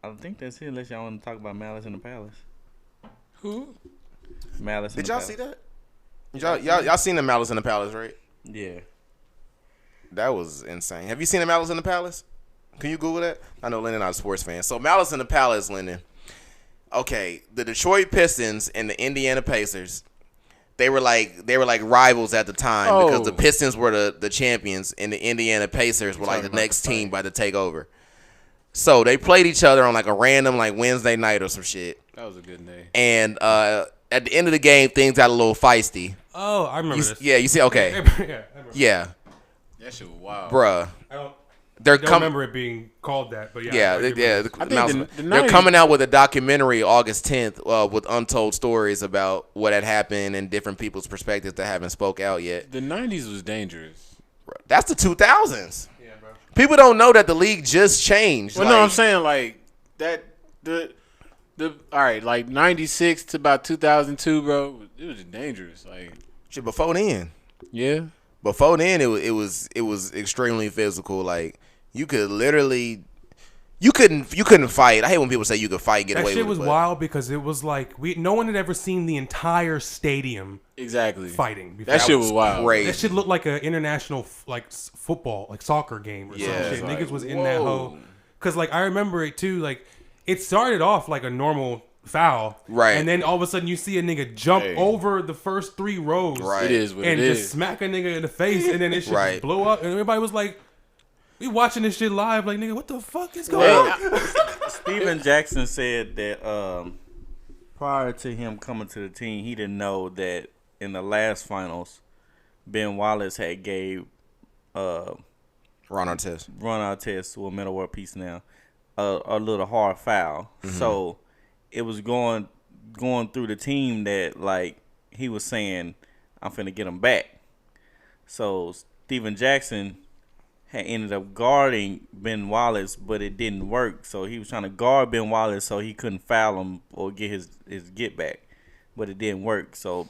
I think that's it. Unless y'all want to talk about Malice in the Palace. Who? Malice. Did y'all see that? Y'all seen the Malice in the Palace, right? Yeah. That was insane. Have you seen the Malice in the Palace? Can you Google that? I know Lennon not a sports fan. So Malice in the Palace, Lennon. Okay, the Detroit Pistons and the Indiana Pacers. They were like rivals at the time because the Pistons were the champions and the Indiana Pacers were like the next team by to take over. So they played each other on like a random like Wednesday night or some shit. That was a good day. And at the end of the game, things got a little feisty. Oh, I remember this. Yeah, you see? Okay. Yeah, I remember. Yeah. That shit was wild. Bruh. I don't remember it being called that, but yeah. They're coming out with a documentary August 10th with untold stories about what had happened and different people's perspectives that haven't spoke out yet. The 90s was dangerous. That's the 2000s. Yeah, bro. People don't know that the league just changed. Well, no, I'm saying like that the all right, like 96 to about 2002, bro. It was dangerous. Like shit before then. Yeah. Before then, it was extremely physical. Like you could literally, you couldn't fight. I hate when people say you could fight and get away with it. That shit was wild because it was like no one had ever seen the entire stadium fighting before. That shit was wild. Crazy. That shit looked like an international like football, like soccer game or some shit. Like, Niggas was in that hole. Cause like I remember it too. Like it started off like a normal foul, right? And then all of a sudden you see a nigga jump over the first 3 rows, right? It is what and it is. just smack a nigga in the face, and then it shit just blew up, and everybody was like, "We watching this shit live, like nigga, what the fuck is going on?" Steven Jackson said that prior to him coming to the team, he didn't know that in the last finals, Ben Wallace had gave Ron Artest, well, Metal World Peace now, a little hard foul. Mm-hmm. So it was going through the team that like he was saying, I'm finna get him back. So Steven Jackson had ended up guarding Ben Wallace, but it didn't work. So he was trying to guard Ben Wallace so he couldn't foul him or get his get back, but it didn't work. So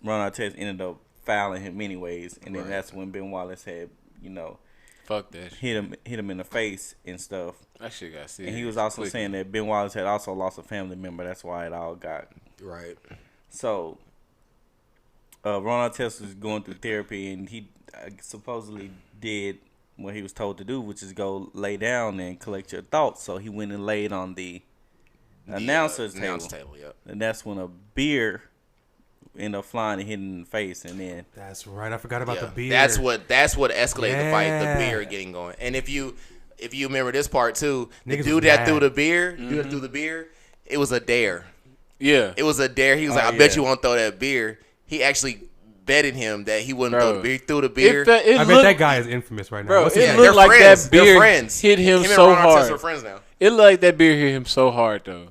Ron Artest ended up fouling him anyways, and then that's when Ben Wallace had, fuck that shit. hit him in the face and stuff. That shit got serious. And he was also saying that Ben Wallace had also lost a family member. That's why it all got right. So Ron Artest was going through therapy, and he supposedly did what he was told to do, which is go lay down and collect your thoughts. So he went and laid on the announcer's table. Yep. And that's when a beer ended up flying and hitting in the face, and then that's right. I forgot about the beer. That's what escalated the fight. The beer getting going. And if you remember this part too, the dude that threw the beer, it was a dare. Yeah, it was a dare. He was like, "I bet you won't throw that beer." He actually betted him that he wouldn't throw the beer. He threw the beer. I bet that guy is infamous right now. Bro, it looked like that beer hit him so hard. We're friends now. It looked like that beer hit him so hard though.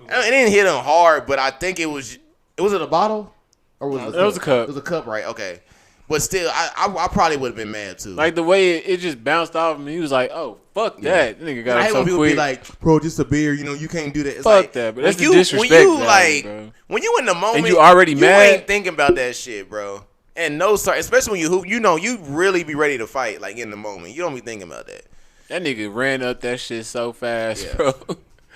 It didn't hit him hard, but I think it was. Was it a bottle? Or was it was a cup. It was a cup, right? Okay. But still, I probably would have been mad too. Like the way it just bounced off him, he was like, "Oh fuck that!" Nigga got I hate so when people quick. be like, "Bro, just a beer, you can't do that." It's fuck like, that, but that's the When disrespect. you bro. when you in the moment, and you already mad, you ain't thinking about that shit, bro. And no, sorry, especially when you hoop, you really be ready to fight, like in the moment. You don't be thinking about that. That nigga ran up that shit so fast, bro.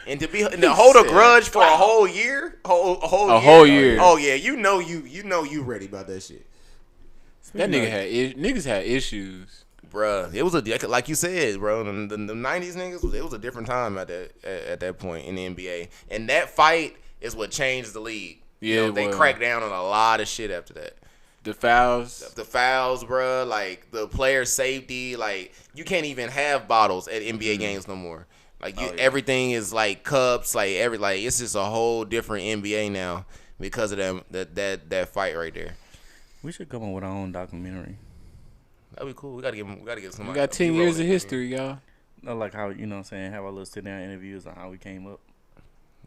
And to hold a grudge for a whole year, a whole year. Oh yeah, you know you ready about that shit. That niggas had issues, bruh. It was like you said, bro. The 90s niggas, it was a different time at that point in the NBA, and that fight is what changed the league. Yeah, they cracked down on a lot of shit after that. The fouls, bruh. Like the player safety, like you can't even have bottles at NBA games no more. Like everything is like cups, like it's just a whole different NBA now because of that fight right there. We should come up with our own documentary. That'd be cool. We gotta get somebody. We got 10 years of history, y'all. Like how, what I'm saying, have a little sit down interviews on how we came up.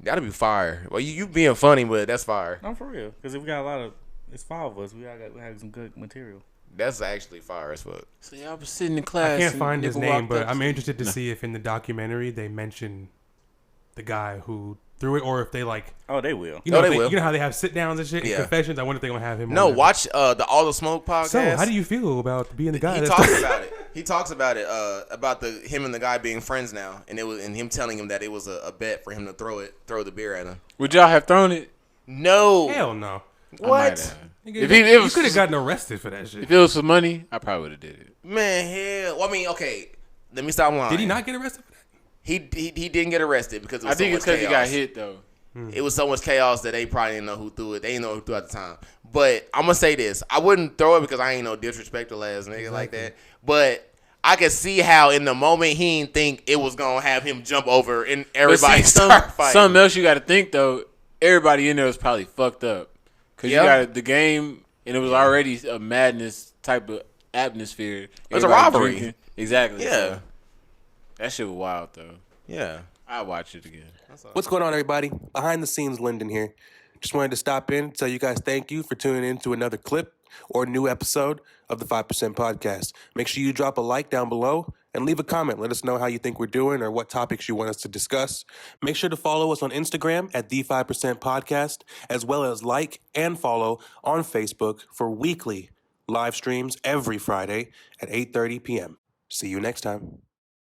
That'd be fire. Well, you being funny, but that's fire. I'm for real, because if we got it's 5 of us. We have some good material. That's actually fire as fuck. So y'all was sitting in class. I can't find his name, but I'm interested to see if in the documentary they mention the guy who threw it, or if they like. Oh, they will. They will. You know how they have sit downs and shit, and confessions. I wonder if they're gonna have him. No, watch the All the Smoke podcast. So, how do you feel about being the guy? He talks about it. He talks about it, about him and the guy being friends now, and him telling him that it was a bet for him to throw the beer at him. Would y'all have thrown it? No. Hell no. What? You could have gotten arrested for that shit. If it was for money, I probably would have did it. Man, hell. Well, I mean, okay. Let me stop lying. Did he not get arrested for that? He didn't get arrested because it was I think it's because he got hit though. It was so much chaos that they probably didn't know who threw it. They didn't know who threw it at the time. But I'm gonna say this: I wouldn't throw it because I ain't no disrespectful ass nigga like that. But I could see how in the moment he didn't think it was gonna have him jump over and everybody start fighting. Something else you got to think though. Everybody in there was probably fucked up because you got the game and it was already a madness type of atmosphere. It was a rivalry. Drinking. Exactly. Yeah. So that shit was wild though. Yeah. I'll watch it again. What's going on, everybody? Behind the scenes, Lyndon here. Just wanted to stop in and tell you guys thank you for tuning in to another clip or new episode of the 5% Podcast. Make sure you drop a like down below and leave a comment. Let us know how you think we're doing or what topics you want us to discuss. Make sure to follow us on Instagram at the 5% Podcast, as well as like and follow on Facebook for weekly live streams every Friday at 8:30 p.m. See you next time.